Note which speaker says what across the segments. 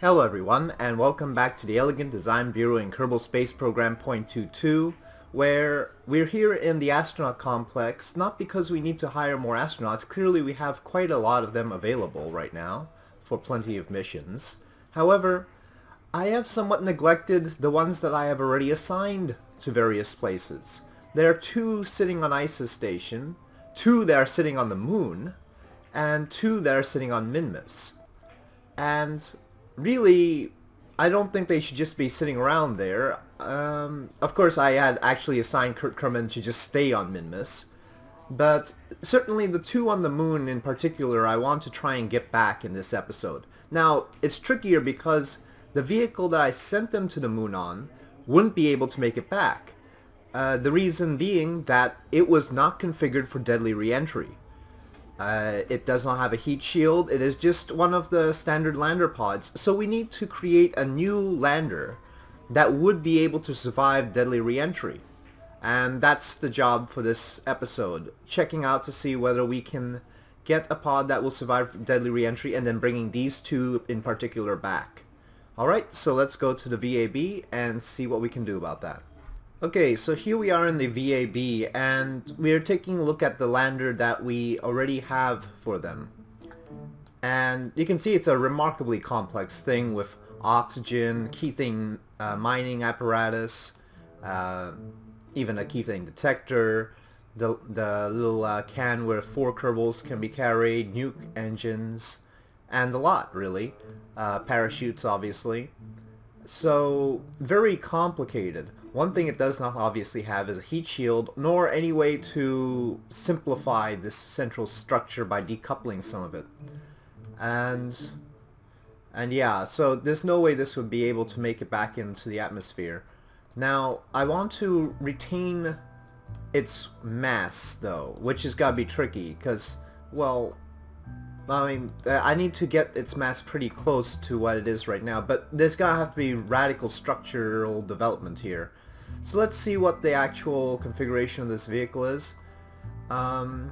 Speaker 1: Hello everyone, and welcome back to the Elegant Design Bureau in Kerbal Space Program .22, where we're here in the astronaut complex, not because we need to hire more astronauts. Clearly we have quite a lot of them available right now, for plenty of missions. However, I have somewhat neglected the ones that I have already assigned to various places. There are 2 sitting on ISIS station, 2 that are sitting on the moon, and 2 that are sitting on Minmus. And really, I don't think they should just be sitting around there. Of course, I had actually assigned Kurt Kerman to just stay on Minmus. But certainly the 2 on the moon in particular I want to try and get back in this episode. Now, it's trickier because the vehicle that I sent them to the moon on wouldn't be able to make it back. The reason being that it was not configured for deadly reentry. It does not have a heat shield. It is just one of the standard lander pods. So we need to create a new lander that would be able to survive deadly reentry. And that's the job for this episode. Checking out to see whether we can get a pod that will survive deadly reentry and then bringing these 2 in particular back. Alright, so let's go to the VAB and see what we can do about that. Okay, so here we are in the VAB, and we're taking a look at the lander that we already have for them. And you can see it's a remarkably complex thing with oxygen, keything mining apparatus, even a keything detector, the little can where 4 Kerbals can be carried, nuke engines, and a lot, really. Parachutes, obviously. So, very complicated. One thing it does not obviously have is a heat shield, nor any way to simplify this central structure by decoupling some of it. And yeah, so there's no way this would be able to make it back into the atmosphere. Now, I want to retain its mass, though, which has got to be tricky, because, well, I mean, I need to get its mass pretty close to what it is right now, but there's gotta have to be radical structural development here. So let's see what the actual configuration of this vehicle is. Wow.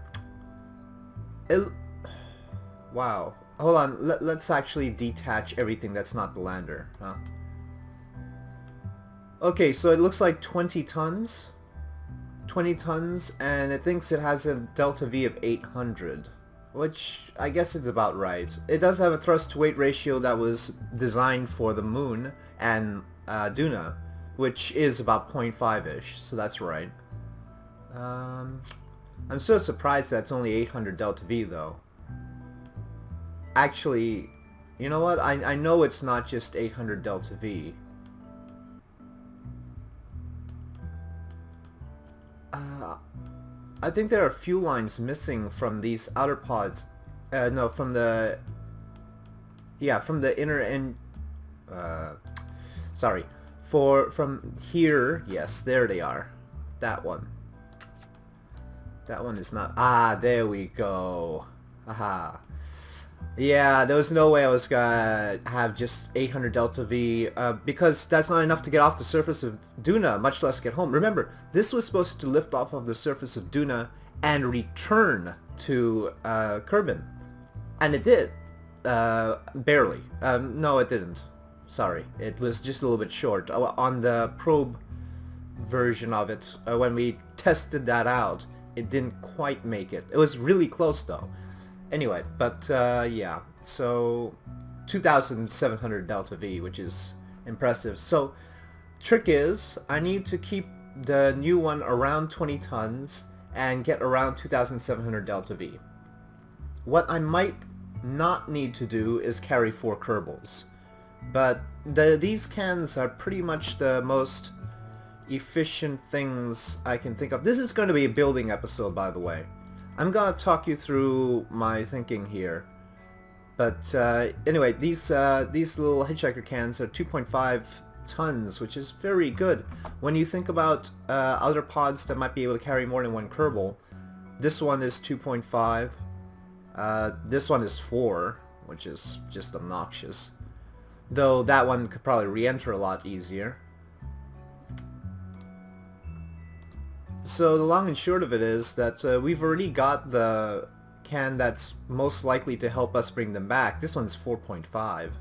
Speaker 1: Hold on, let's actually detach everything that's not the lander, huh? Okay, so it looks like 20 tons. 20 tons, and it thinks it has a delta V of 800. Which, I guess is about right. It does have a thrust-to-weight ratio that was designed for the moon and Duna, which is about 0.5-ish, so that's right. I'm so surprised that's only 800 delta V, though. Actually, you know what? I know it's not just 800 delta V. I think there are fuel lines missing from these outer pods. No, from the... Yeah, from the inner end... sorry. From here... Yes, there they are. That one. That one is not... Ah, there we go. Aha. Yeah, there was no way I was gonna have just 800 delta V, because that's not enough to get off the surface of Duna, much less get home. Remember, this was supposed to lift off of the surface of Duna and return to Kerbin. And it did. Barely. No, it didn't. Sorry. It was just a little bit short. On the probe version of it, when we tested that out, it didn't quite make it. It was really close, though. Anyway, but yeah, so 2,700 delta V, which is impressive. So, trick is, I need to keep the new one around 20 tons and get around 2,700 delta V. What I might not need to do is carry 4 Kerbals, but these cans are pretty much the most efficient things I can think of. This is going to be a building episode, by the way. I'm gonna talk you through my thinking here, but anyway, these little hitchhiker cans are 2.5 tons, which is very good. When you think about other pods that might be able to carry more than 1 Kerbal, this one is 2.5. This one is 4, which is just obnoxious. Though that one could probably re-enter a lot easier. So the long and short of it is that we've already got the can that's most likely to help us bring them back. This one's 4.5.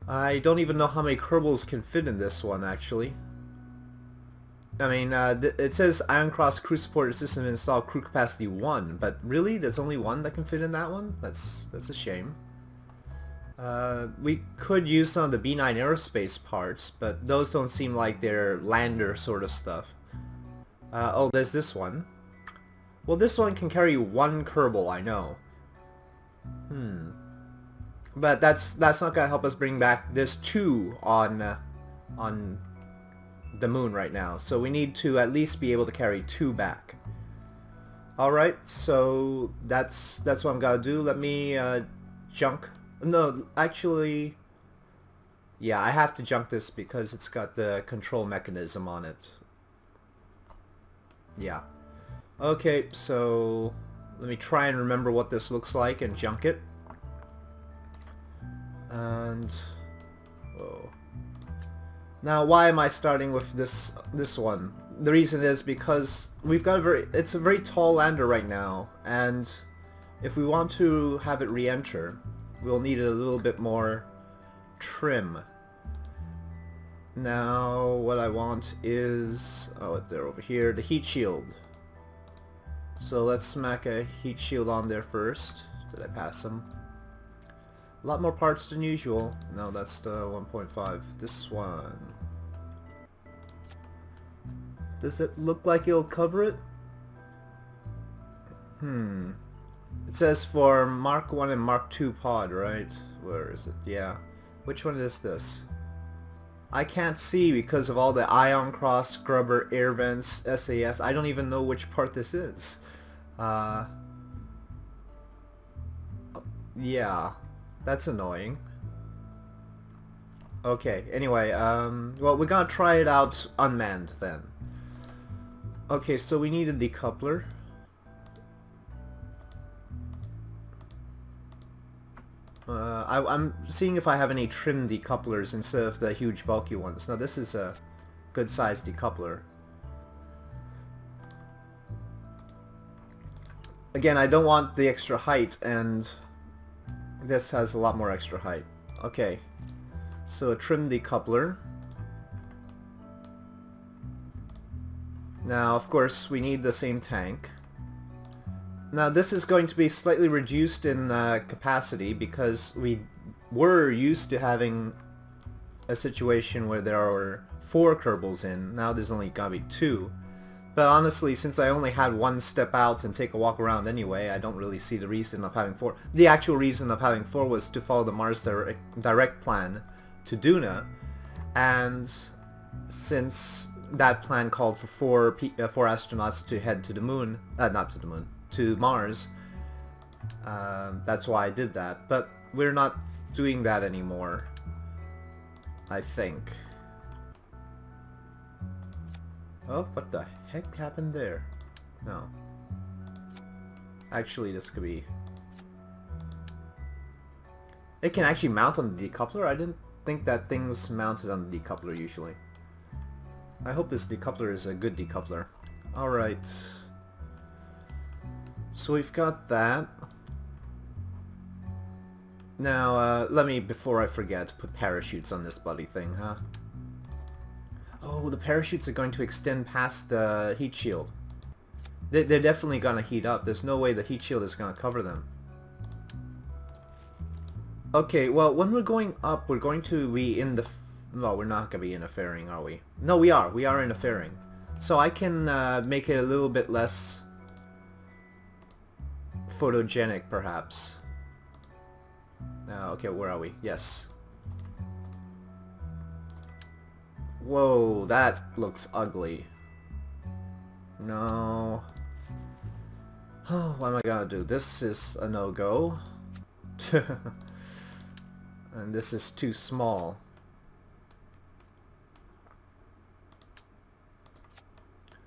Speaker 1: I don't even know how many Kerbals can fit in this one, actually. I mean, it says Iron Cross crew support system install crew capacity 1, but really, there's only one that can fit in that one? That's a shame. We could use some of the B9 aerospace parts, but those don't seem like they're lander sort of stuff. Oh, there's this one. Well, this one can carry one Kerbal, I know. But that's not gonna help us bring back this 2 on the moon right now. So we need to at least be able to carry 2 back. Alright, so that's what I'm gonna do. Let me junk. No, actually, yeah, I have to junk this because it's got the control mechanism on it. Yeah. Okay, so let me try and remember what this looks like and junk it. And whoa. Now, why am I starting with this one? The reason is because we've got it's a very tall lander right now, and if we want to have it re-enter, we'll need a little bit more trim. Now, what I want is, oh, it's there over here, the heat shield. So let's smack a heat shield on there first. Did I pass them? A lot more parts than usual. No, that's the 1.5. This one. Does it look like it'll cover it? It says for Mark 1 and Mark 2 pod, right? Where is it? Yeah. Which one is this? I can't see because of all the ion cross, scrubber, air vents, SAS. I don't even know which part this is. Yeah. That's annoying. Okay, anyway, well, we're gonna try it out unmanned then. Okay, so we need a decoupler. I'm seeing if I have any trim decouplers instead of the huge bulky ones. Now this is a good sized decoupler. Again, I don't want the extra height, and this has a lot more extra height. Okay, so a trim decoupler. Now, of course, we need the same tank. Now, this is going to be slightly reduced in capacity because we were used to having a situation where there were 4 Kerbals in. Now there's only gonna be 2. But honestly, since I only had one step out and take a walk around anyway, I don't really see the reason of having 4. The actual reason of having 4 was to follow the Mars direct plan to Duna, and since that plan called for 4 astronauts to head to the moon, not to the moon, to Mars, that's why I did that. But we're not doing that anymore, I think. Oh, what the heck happened there? No. Actually, this could be... It can actually mount on the decoupler? I didn't think that thing's mounted on the decoupler usually. I hope this decoupler is a good decoupler. Alright. So we've got that. Now, let me, before I forget, put parachutes on this bloody thing, huh? Oh, the parachutes are going to extend past the heat shield. They're definitely going to heat up. There's no way the heat shield is going to cover them. Okay, well, when we're going up, we're going to be in the... Well, we're not going to be in a fairing, are we? No, we are. We are in a fairing. So I can make it a little bit less photogenic, perhaps. Okay, where are we? Yes. Whoa, that looks ugly. No. Oh, what am I gonna do? This is a no-go. And this is too small.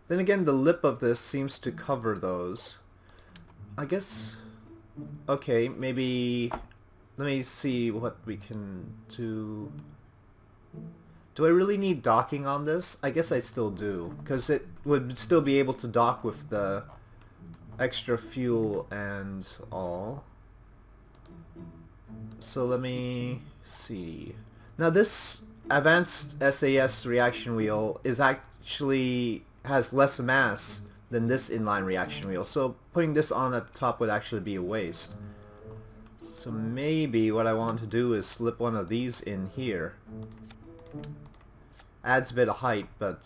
Speaker 1: Then again, the lip of this seems to cover those. I guess... Okay, maybe... Let me see what we can do. Do I really need docking on this? I guess I still do, because it would still be able to dock with the extra fuel and all. So let me see. Now this advanced SAS reaction wheel is actually has less mass than this inline reaction wheel, so putting this on at the top would actually be a waste. So maybe what I want to do is slip one of these in here. Adds a bit of height, but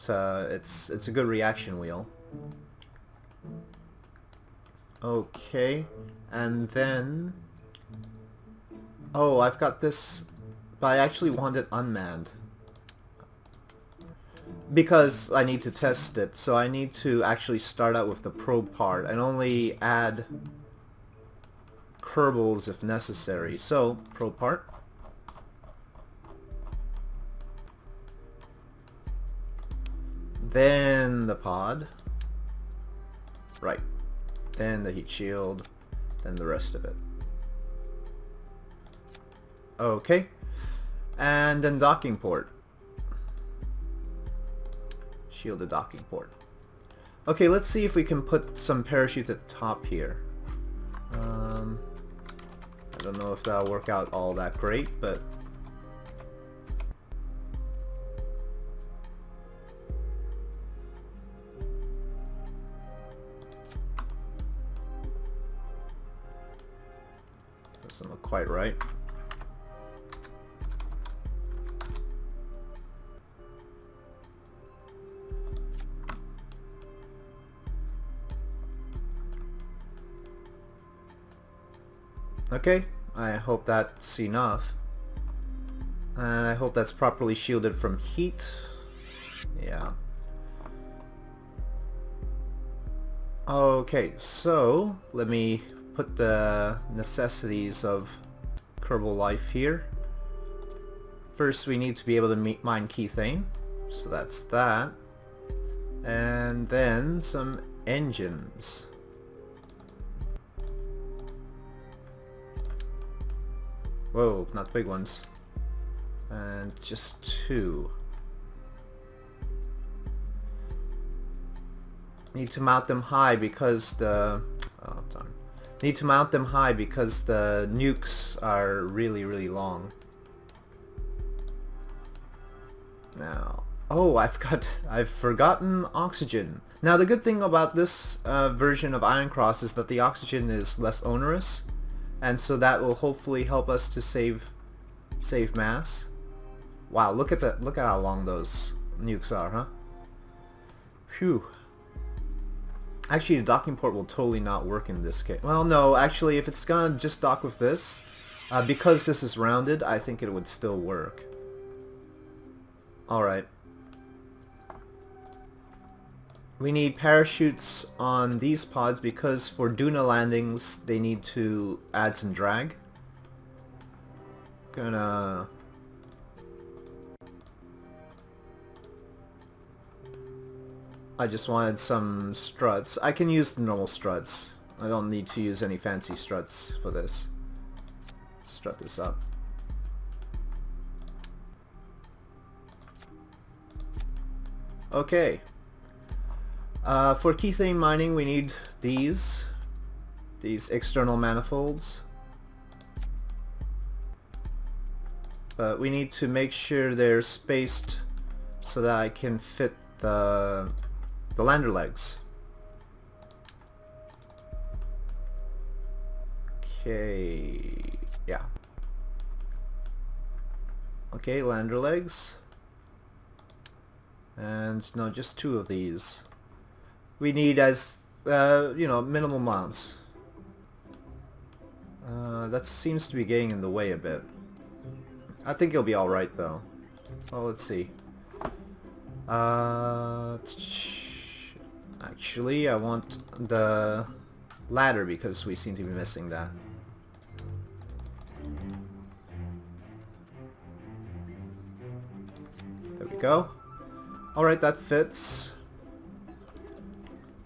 Speaker 1: it's a good reaction wheel. Okay, and then... oh, I've got this, but I actually want it unmanned. Because I need to test it, so I need to actually start out with the probe part and only add Kerbals if necessary. So, probe part. Then the pod. Right. Then the heat shield. Then the rest of it. Okay. And then docking port. Shielded docking port. Okay, let's see if we can put some parachutes at the top here. I don't know if that'll work out all that great, but... doesn't look quite right. Okay, I hope that's enough. And I hope that's properly shielded from heat. Yeah. Okay, so let me put the necessities of Kerbal life here. First we need to be able to mine Kethane, so that's that. And then some engines. Whoa, not big ones. And just 2. Need to mount them high because the... oh, darn. Need to mount them high because the nukes are really, really long. Now... oh, I've forgotten oxygen. Now the good thing about this version of Iron Cross is that the oxygen is less onerous. And so that will hopefully help us to save mass. Wow, look at how long those nukes are, huh? Phew. Actually, the docking port will totally not work in this case. Well, no, actually, if it's gonna just dock with this, because this is rounded, I think it would still work. Alright. We need parachutes on these pods because for Duna landings they need to add some drag. Gonna... I just wanted some struts. I can use the normal struts. I don't need to use any fancy struts for this. Let's strut this up. Okay. For Kethane mining we need these external manifolds, but we need to make sure they're spaced so that I can fit the lander legs. Okay, yeah. Okay, lander legs, and no, just 2 of these. We need as, you know, minimal mounts. That seems to be getting in the way a bit. I think it'll be alright though. Well, let's see. Actually, I want the ladder because we seem to be missing that. There we go. Alright, that fits.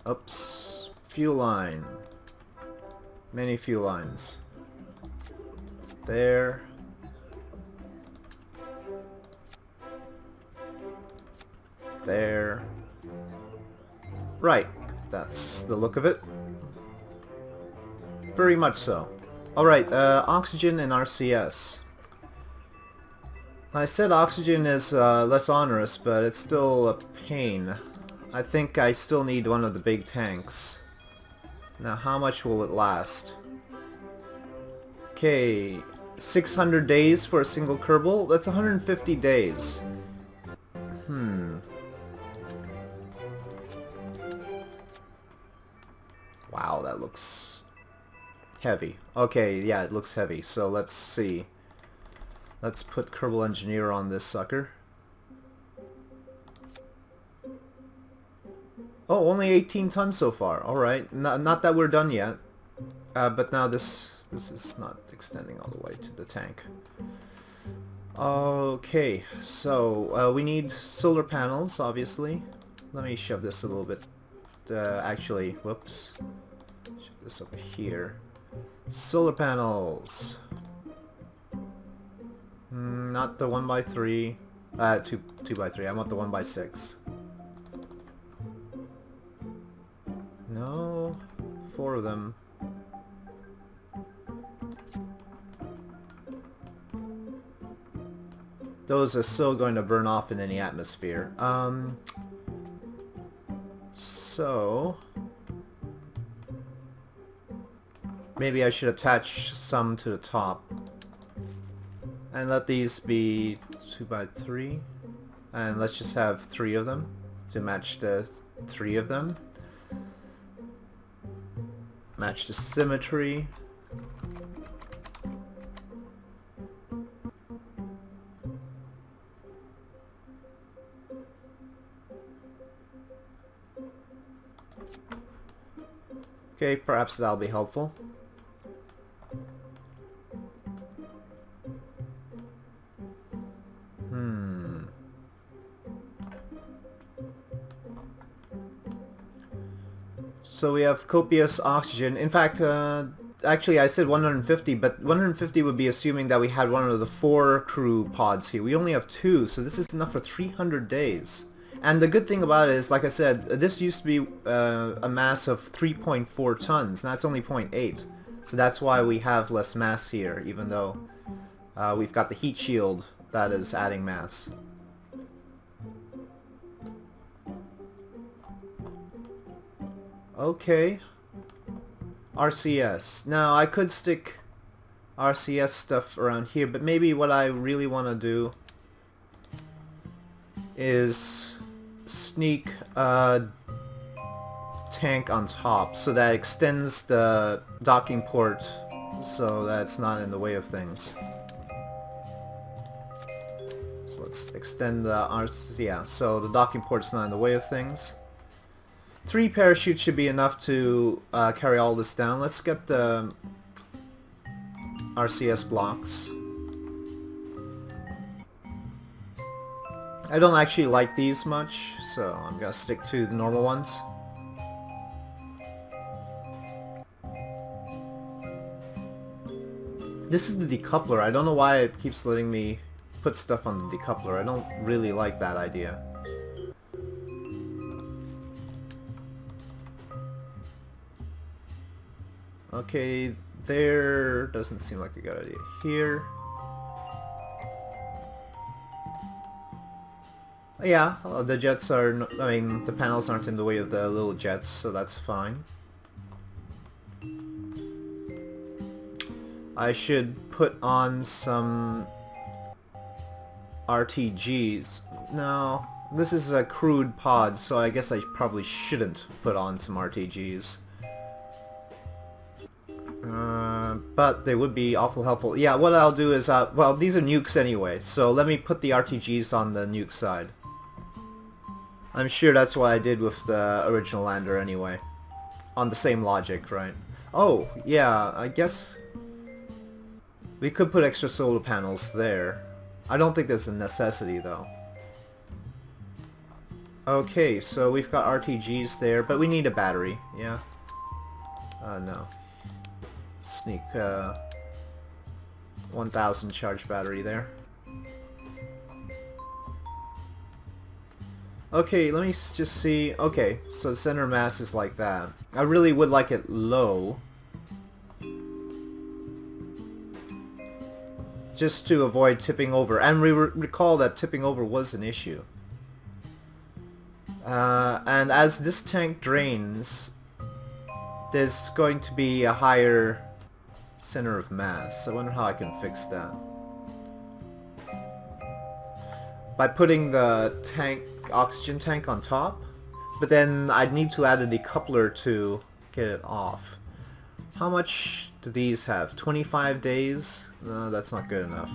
Speaker 1: Oops. Fuel line. Many fuel lines. There. There. Right. That's the look of it. Very much so. Alright, oxygen and RCS. I said oxygen is less onerous, but it's still a pain. I think I still need one of the big tanks. Now, how much will it last? Okay, 600 days for a single Kerbal? That's 150 days. Wow, that looks heavy. Okay, yeah, it looks heavy. So let's see. Let's put Kerbal Engineer on this sucker. Oh, only 18 tons so far. Alright, not that we're done yet. But now this is not extending all the way to the tank. Okay, so we need solar panels, obviously. Let me shove this a little bit. Actually, whoops. Shove this over here. Solar panels. Not the 1x3. 2x3. I want the 1x6. No, 4 of them. Those are still going to burn off in any atmosphere. So maybe I should attach some to the top and let these be 2x3, and let's just have 3 of them to match the 3 of them. Match the symmetry. Okay, perhaps that'll be helpful. So we have copious oxygen. In fact, actually I said 150, but 150 would be assuming that we had one of the 4 crew pods here. We only have 2, so this is enough for 300 days. And the good thing about it is, like I said, this used to be a mass of 3.4 tons. Now it's only 0.8. So that's why we have less mass here, even though we've got the heat shield that is adding mass. Okay. RCS. Now I could stick RCS stuff around here, but maybe what I really want to do is sneak a tank on top so that extends the docking port so that it's not in the way of things. So let's extend the yeah, so the docking port's not in the way of things. 3 parachutes should be enough to carry all this down. Let's get the RCS blocks. I don't actually like these much, so I'm gonna stick to the normal ones. This is the decoupler. I don't know why it keeps letting me put stuff on the decoupler. I don't really like that idea. Okay, there doesn't seem like a good idea. Here. Yeah, the jets are, I mean, the panels aren't in the way of the little jets, so that's fine. I should put on some RTGs. No, this is a crude pod, so I guess I probably shouldn't put on some RTGs. But they would be awful helpful. Yeah, what I'll do is, well, these are nukes anyway, so let me put the RTGs on the nuke side. I'm sure that's what I did with the original lander anyway. On the same logic, right? Oh, yeah, I guess we could put extra solar panels there. I don't think there's a necessity, though. Okay, so we've got RTGs there, but we need a battery, yeah? No. Sneak 1000 charge battery there. Okay, let me just see. Okay, so the center mass is like that. I really would like it low, just to avoid tipping over. And we recall that tipping over was an issue. And as this tank drains, there's going to be a higher center of mass. I wonder how I can fix that. By putting the oxygen tank on top, but then I'd need to add a decoupler to get it off. How much do these have? 25 days? No, that's not good enough.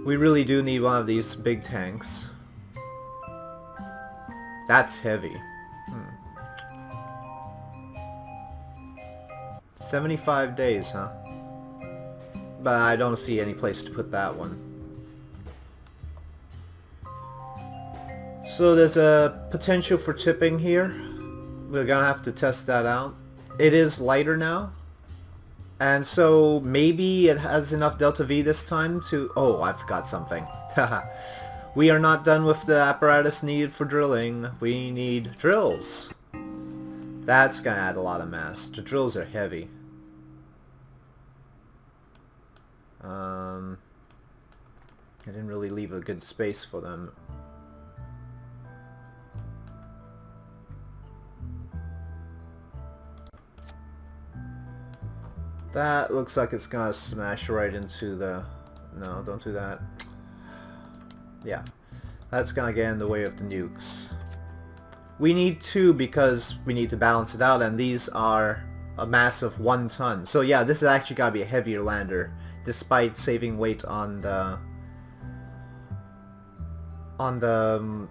Speaker 1: We really do need one of these big tanks. That's heavy. 75 days, huh? But I don't see any place to put that one. So there's a potential for tipping here. We're gonna have to test that out. It is lighter now. And so maybe it has enough delta V this time to... Oh, I forgot something. We are not done with the apparatus needed for drilling. We need drills. That's gonna add a lot of mass. The drills are heavy. I didn't really leave a good space for them. That looks like it's gonna smash right into the... No, don't do that. Yeah, that's gonna get in the way of the nukes. We need 2 because we need to balance it out, and these are a mass of 1 ton. So yeah, this is actually gotta be a heavier lander, despite saving weight on the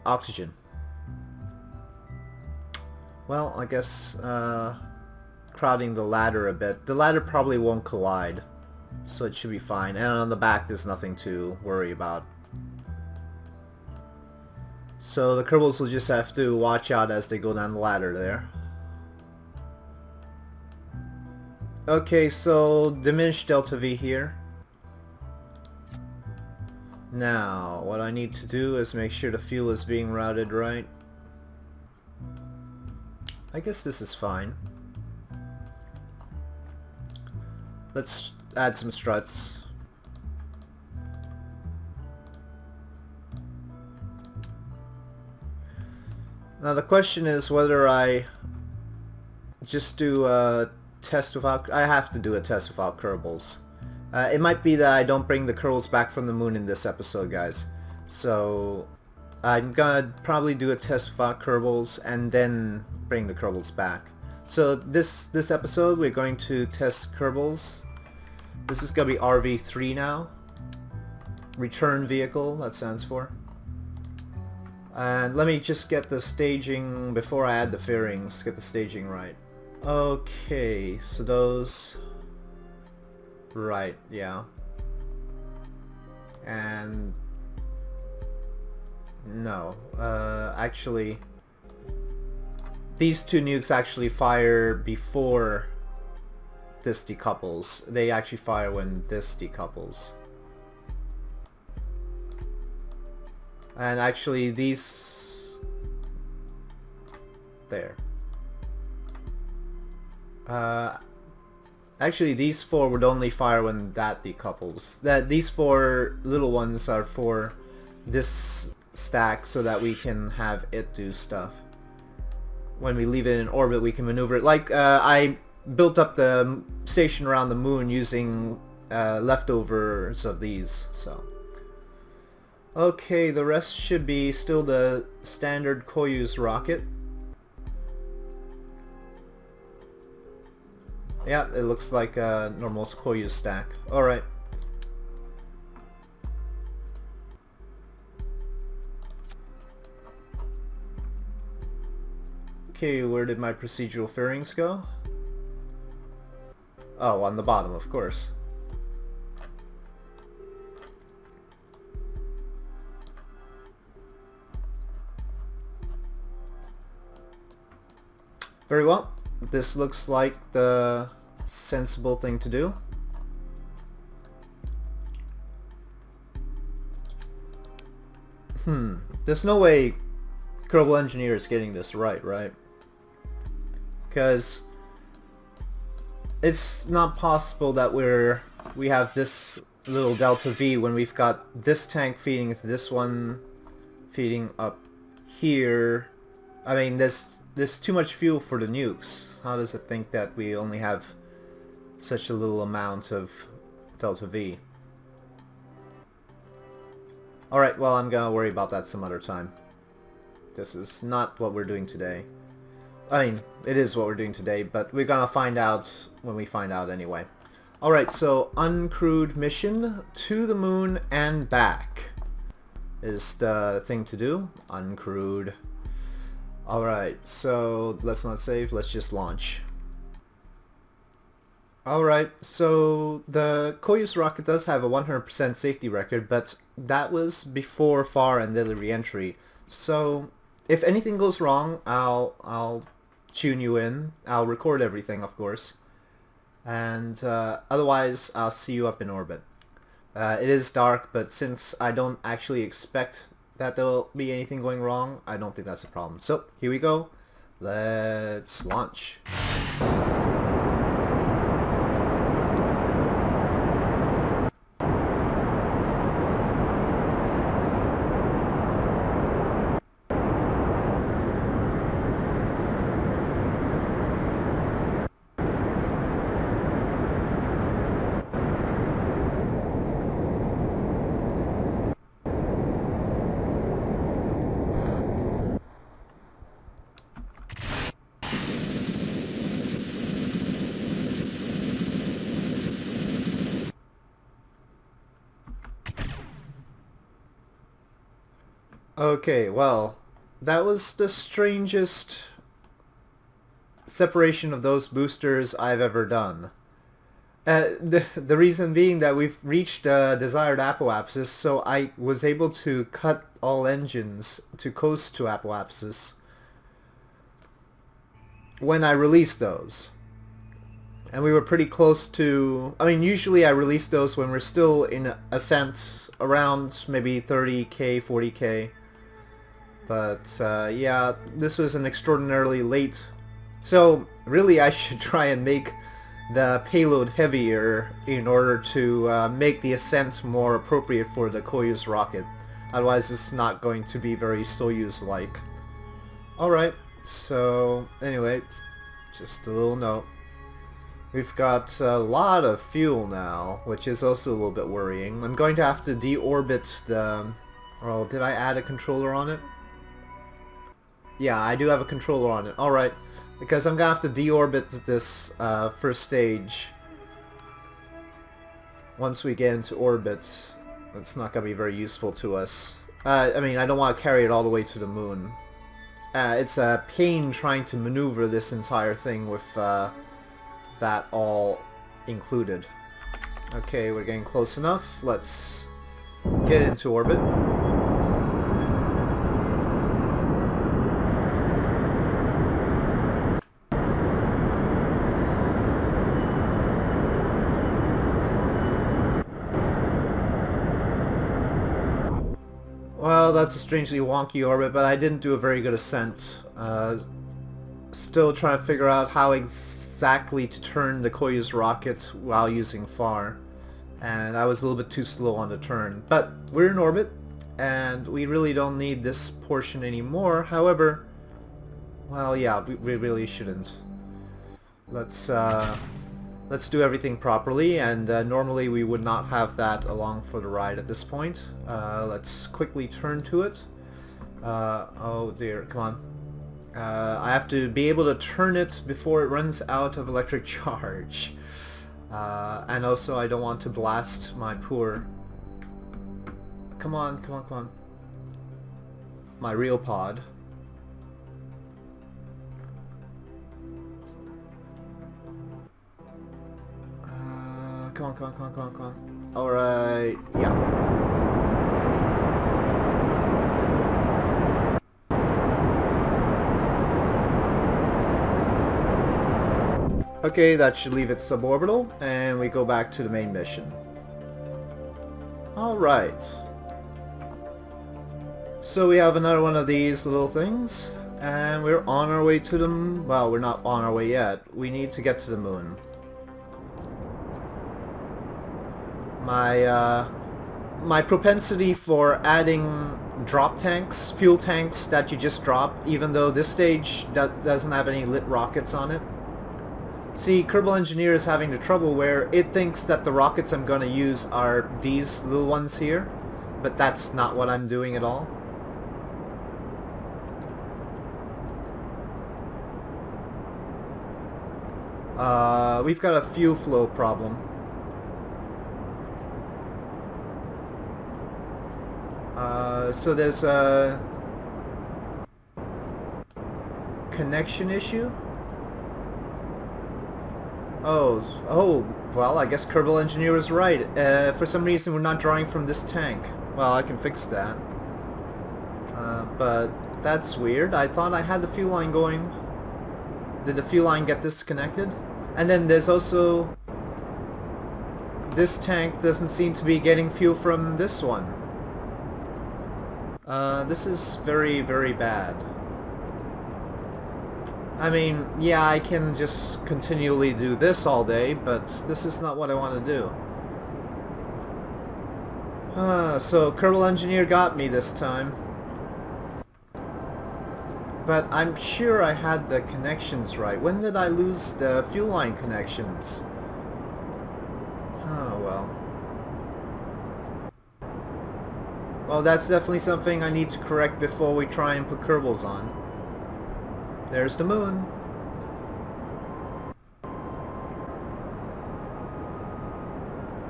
Speaker 1: oxygen. Well, I guess crowding the ladder a bit. The ladder probably won't collide, so it should be fine. And on the back, there's nothing to worry about. So the Kerbals will just have to watch out as they go down the ladder there. Okay, so diminished delta V here. Now, what I need to do is make sure the fuel is being routed right. I guess this is fine. Let's add some struts. Now the question is whether I just do a test without... I have to do a test without Kerbals. It might be that I don't bring the Kerbals back from the moon in this episode, guys. So I'm gonna probably do a test without Kerbals and then bring the Kerbals back. So this episode we're going to test Kerbals. This is gonna be RV3 now. Return vehicle, that stands for. And let me just get the staging before I add the fairings. Get the staging right. Okay, so those... Right, yeah. And... No, actually... These 2 nukes actually fire before this decouples. They actually fire when this decouples. And actually these... There. Actually these 4 would only fire when that decouples. These 4 little ones are for this stack so that we can have it do stuff. When we leave it in orbit we can maneuver it. Like I built up the station around the moon using leftovers of these, so. Okay, the rest should be still the standard Koyu's rocket. Yeah, it looks like a normal Koyu's stack. Alright. Okay, where did my procedural fairings go? Oh, on the bottom, of course. Very well. This looks like the sensible thing to do. There's no way Kerbal Engineer is getting this right? Because it's not possible that we have this little delta V when we've got this tank feeding into this one, feeding up here. I mean, there's too much fuel for the nukes. How does it think that we only have such a little amount of delta V? Alright, well, I'm gonna worry about that some other time. This is not what we're doing today. I mean, it is what we're doing today, but we're gonna find out when we find out anyway. Alright, so uncrewed mission to the moon and back is the thing to do. Uncrewed. Alright, so let's not save, let's just launch. Alright, so the Koyus rocket does have a 100% safety record, but that was before FAR and the reentry. So if anything goes wrong, I'll tune you in. I'll record everything, of course. And otherwise, I'll see you up in orbit. It is dark, but since I don't actually expect that there'll be anything going wrong, I don't think that's a problem. So, here we go. Let's launch. Okay, well, that was the strangest separation of those boosters I've ever done. The reason being that we've reached desired apoapsis, so I was able to cut all engines to coast to apoapsis when I released those. And we were pretty close to... I mean, usually I release those when we're still in ascent around maybe 30k, 40k. But yeah, this was an extraordinarily late... So really I should try and make the payload heavier in order to make the ascent more appropriate for the Koyus rocket. Otherwise it's not going to be very Soyuz-like. Alright, so anyway, just a little note. We've got a lot of fuel now, which is also a little bit worrying. I'm going to have to deorbit the... Well, did I add a controller on it? Yeah, I do have a controller on it. Alright, because I'm going to have to deorbit this first stage. Once we get into orbit, it's not going to be very useful to us. I mean, I don't want to carry it all the way to the moon. It's a pain trying to maneuver this entire thing with that all included. Okay, we're getting close enough. Let's get into orbit. Well, that's a strangely wonky orbit, but I didn't do a very good ascent. Still trying to figure out how exactly to turn the Koyus rocket while using FAR. And I was a little bit too slow on the turn. But we're in orbit, and we really don't need this portion anymore. However, well, yeah, we really shouldn't. Let's do everything properly, and normally we would not have that along for the ride at this point. Let's quickly turn to it. Oh dear, come on. I have to be able to turn it before it runs out of electric charge. And also I don't want to blast my poor... Come on, come on, come on. My real pod. Come on, come on, come on, come on, come on. Alright, yeah. Okay, that should leave it suborbital, and we go back to the main mission. Alright. So we have another one of these little things, and we're on our way to the moon. Well, we're not on our way yet. We need to get to the moon. My propensity for adding drop tanks, fuel tanks that you just drop, even though this stage doesn't have any lit rockets on it. See, Kerbal Engineer is having the trouble where it thinks that the rockets I'm going to use are these little ones here, but that's not what I'm doing at all. We've got a fuel flow problem. So there's a connection issue. Oh, well, I guess Kerbal Engineer was right. For some reason we're not drawing from this tank. Well, I can fix that. But that's weird. I thought I had the fuel line going. Did the fuel line get disconnected? And then there's also... this tank doesn't seem to be getting fuel from this one. This is very, very bad. I mean, yeah, I can just continually do this all day, but this is not what I want to do. So Kerbal Engineer got me this time. But I'm sure I had the connections right. When did I lose the fuel line connections? Oh, well. Well, that's definitely something I need to correct before we try and put Kerbals on. There's the moon.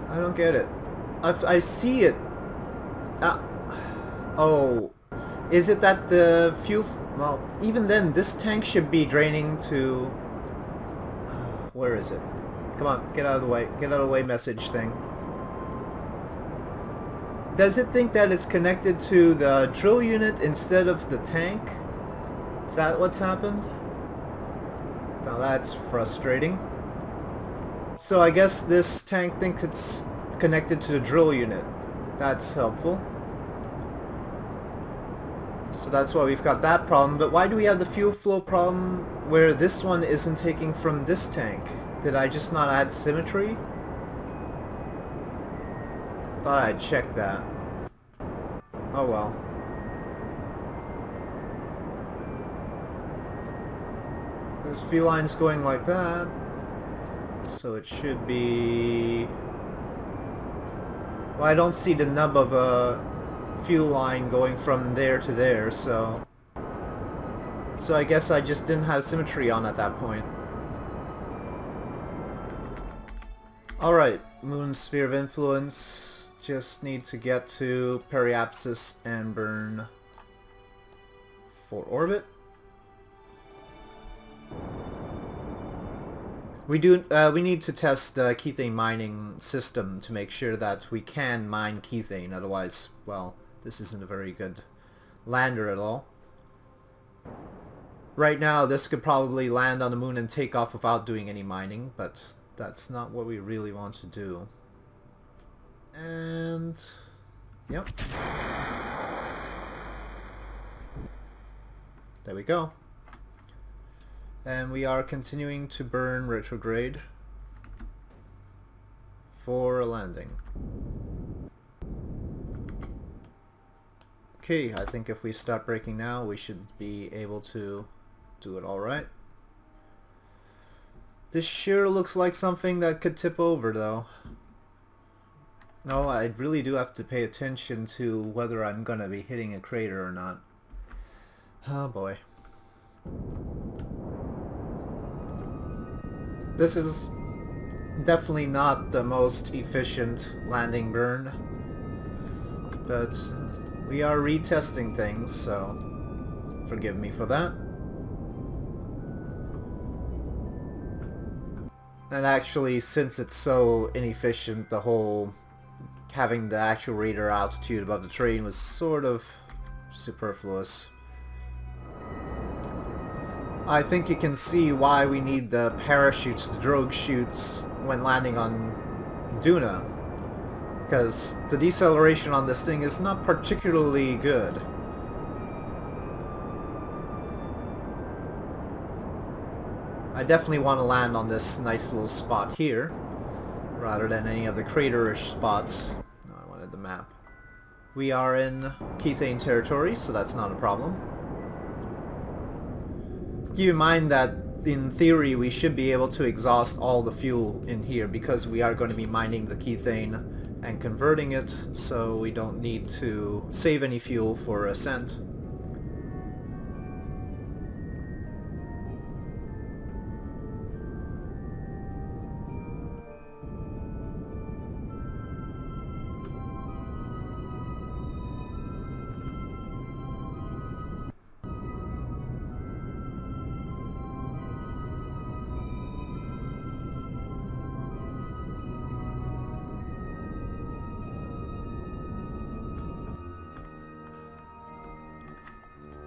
Speaker 1: I don't get it. I see it. Oh. Is it that the fuel... well, even then, this tank should be draining to... where is it? Come on, get out of the way. Get out of the way message thing. Does it think that it's connected to the drill unit instead of the tank? Is that what's happened? Now that's frustrating. So I guess this tank thinks it's connected to the drill unit. That's helpful. So that's why we've got that problem. But why do we have the fuel flow problem where this one isn't taking from this tank? Did I just not add symmetry? Thought I'd check that. Oh well. There's fuel lines going like that. So it should be... well, I don't see the nub of a fuel line going from there to there, so I guess I just didn't have symmetry on at that point. Alright, Moon Sphere of Influence. Just need to get to Periapsis and burn for orbit. We need to test the Kethane mining system to make sure that we can mine Kethane, otherwise, well, this isn't a very good lander at all. Right now, this could probably land on the moon and take off without doing any mining, but that's not what we really want to do. And... yep. There we go. And we are continuing to burn retrograde for a landing. Okay, I think if we stop braking now, we should be able to do it alright. This sure looks like something that could tip over, though. No, I really do have to pay attention to whether I'm gonna be hitting a crater or not. Oh boy. This is definitely not the most efficient landing burn, but we are retesting things, so forgive me for that. And actually, since it's so inefficient, the whole having the actual radar altitude above the terrain was sort of superfluous. I think you can see why we need the parachutes, the drogue chutes, when landing on Duna. Because the deceleration on this thing is not particularly good. I definitely want to land on this nice little spot here, rather than any of the craterish spots. No, I wanted the map. We are in Kethane territory, so that's not a problem. Keep in mind that in theory we should be able to exhaust all the fuel in here because we are going to be mining the Kethane and converting it, so we don't need to save any fuel for ascent.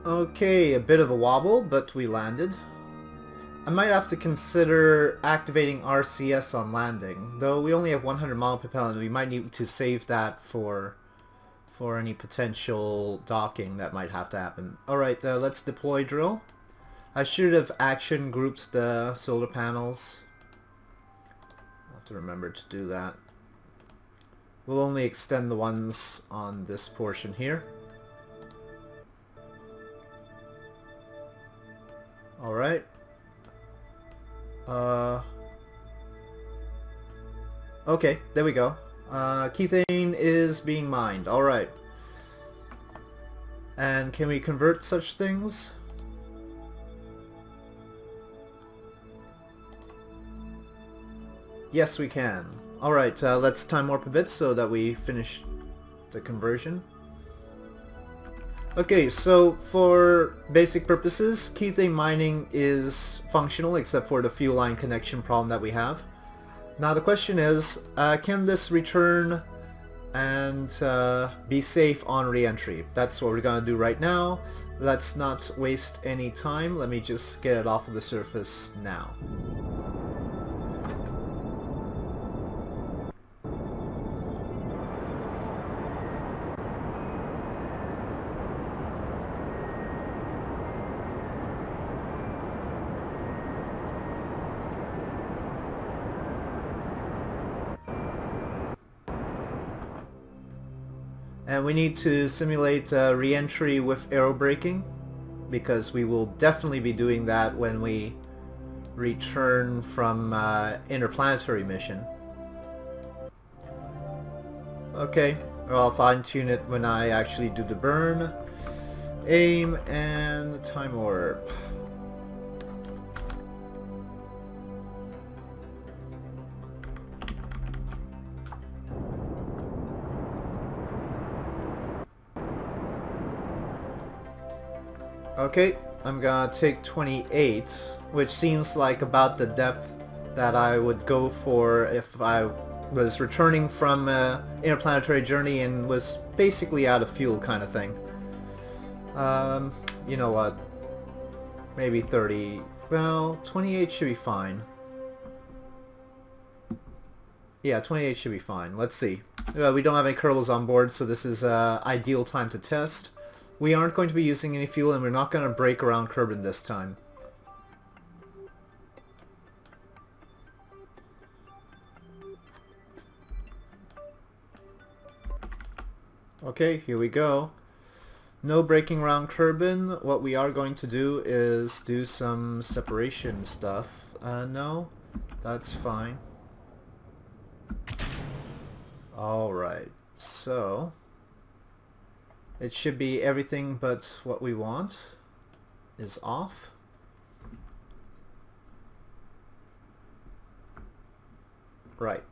Speaker 1: Okay, a bit of a wobble, but we landed. I might have to consider activating RCS on landing, though we only have 100 mile propellant. We might need to save that for any potential docking that might have to happen. Alright, let's deploy drill. I should have action grouped the solar panels. I'll have to remember to do that. We'll only extend the ones on this portion here. Alright. Okay, there we go. Kethane is being mined. Alright. And can we convert such things? Yes, we can. Alright, let's time warp a bit so that we finish the conversion. Okay, so for basic purposes, Kethane mining is functional except for the fuel line connection problem that we have. Now the question is, can this return and be safe on reentry? That's what we're going to do right now. Let's not waste any time. Let me just get it off of the surface now. And we need to simulate re-entry with aerobraking, because we will definitely be doing that when we return from interplanetary mission. Okay, I'll fine-tune it when I actually do the burn. Aim and time warp. Okay, I'm gonna take 28, which seems like about the depth that I would go for if I was returning from an interplanetary journey and was basically out of fuel kind of thing. You know what? Maybe 30. Well, 28 should be fine. Yeah, 28 should be fine. Let's see. We don't have any Kerbals on board, so this is ideal time to test. We aren't going to be using any fuel, and we're not going to brake around Kerbal this time. Okay, here we go. No braking around Kerbal. What we are going to do is do some separation stuff. No, that's fine. Alright, so it should be everything but what we want is off. Right.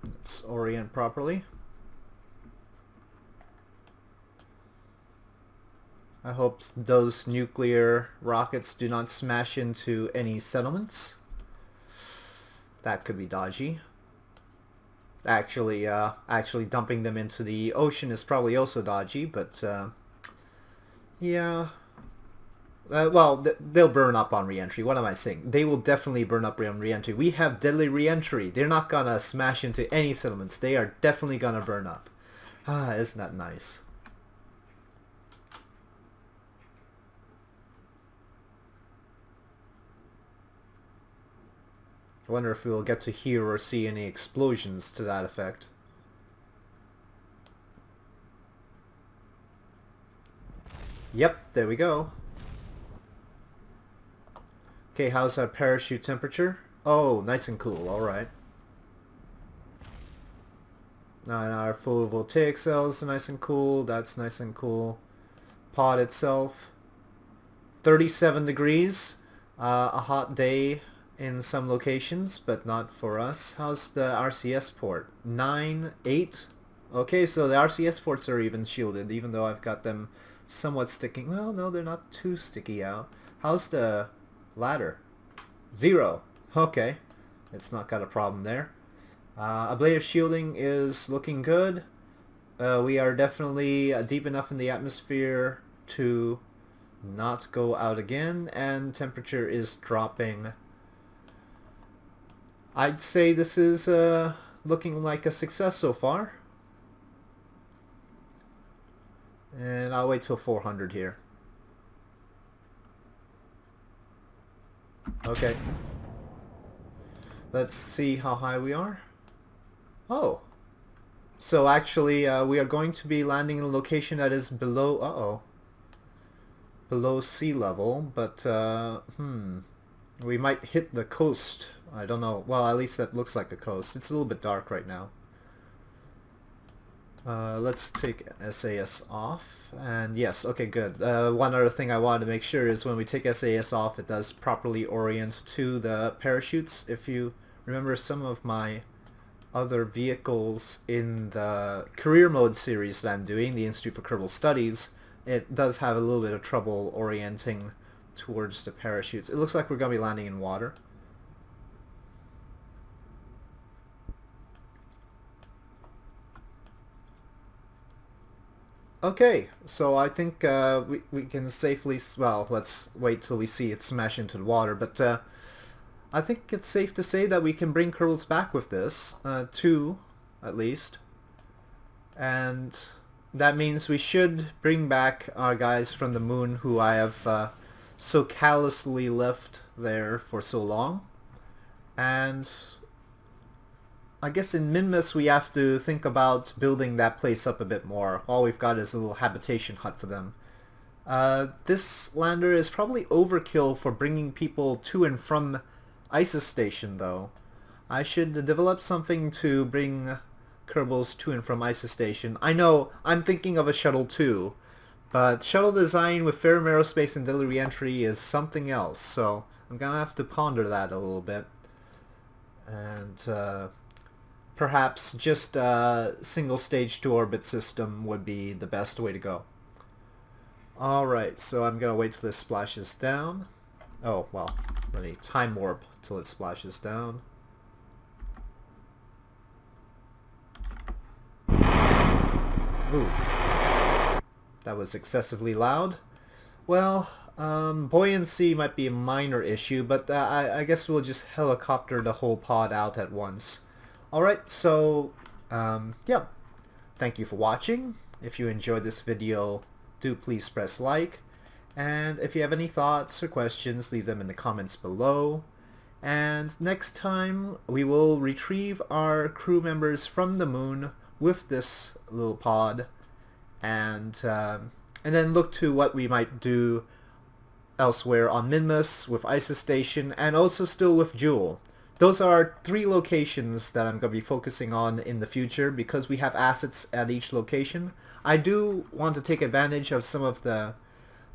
Speaker 1: Let's orient properly. I hope those nuclear rockets do not smash into any settlements. That could be dodgy. Actually dumping them into the ocean is probably also dodgy, but yeah. Well, they'll burn up on reentry. What am I saying? They will definitely burn up on reentry. We have deadly reentry. They're not gonna smash into any settlements. They are definitely gonna burn up. Ah, isn't that nice? I wonder if we'll get to hear or see any explosions to that effect. Yep, there we go. Okay, how's our parachute temperature? Oh, nice and cool, alright. Now our photovoltaic cells are nice and cool, that's nice and cool. Pod itself, 37 degrees, a hot day in some locations, but not for us. How's the RCS port? 9, 8? Okay, so the RCS ports are even shielded, even though I've got them somewhat sticking. Well, no, they're not too sticky out. How's the ladder? 0. Okay, it's not got a problem there. Ablative shielding is looking good. We are definitely deep enough in the atmosphere to not go out again, and temperature is dropping. I'd say this is looking like a success so far. And I'll wait till 400 here. Okay. Let's see how high we are. Oh. So actually we are going to be landing in a location that is below, below sea level, but we might hit the coast. I don't know. Well, at least that looks like a coast. It's a little bit dark right now. Let's take SAS off, and yes, okay, good. One other thing I wanted to make sure is when we take SAS off, it does properly orient to the parachutes. If you remember some of my other vehicles in the career mode series that I'm doing, the Institute for Kerbal Studies, it does have a little bit of trouble orienting towards the parachutes. It looks like we're going to be landing in water. Okay, so I think we can safely, well, let's wait till we see it smash into the water, but I think it's safe to say that we can bring Kerbals back with this, 2 at least, and that means we should bring back our guys from the moon who I have so callously left there for so long, and I guess in Minmus we have to think about building that place up a bit more. All we've got is a little habitation hut for them. This lander is probably overkill for bringing people to and from ISIS station though. I should develop something to bring Kerbals to and from ISIS station. I know, I'm thinking of a shuttle too, but shuttle design with Ferrum Aerospace and Daily Reentry is something else, so I'm gonna have to ponder that a little bit. And perhaps just a single stage to orbit system would be the best way to go. Alright, so I'm gonna wait till this splashes down. Oh, well, let me time warp till it splashes down. Ooh. That was excessively loud. Well, buoyancy might be a minor issue, but I guess we'll just helicopter the whole pod out at once. Alright, so, yeah. Thank you for watching. If you enjoyed this video, do please press like. And if you have any thoughts or questions, leave them in the comments below. And next time, we will retrieve our crew members from the moon with this little pod. And then look to what we might do elsewhere on Minmus, with ISIS Station, and also still with Jewel. Those are 3 locations that I'm going to be focusing on in the future because we have assets at each location. I do want to take advantage of some of the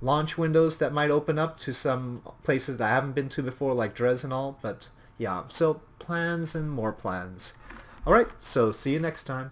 Speaker 1: launch windows that might open up to some places that I haven't been to before, like Dres and all, but yeah, so plans and more plans. Alright, so see you next time.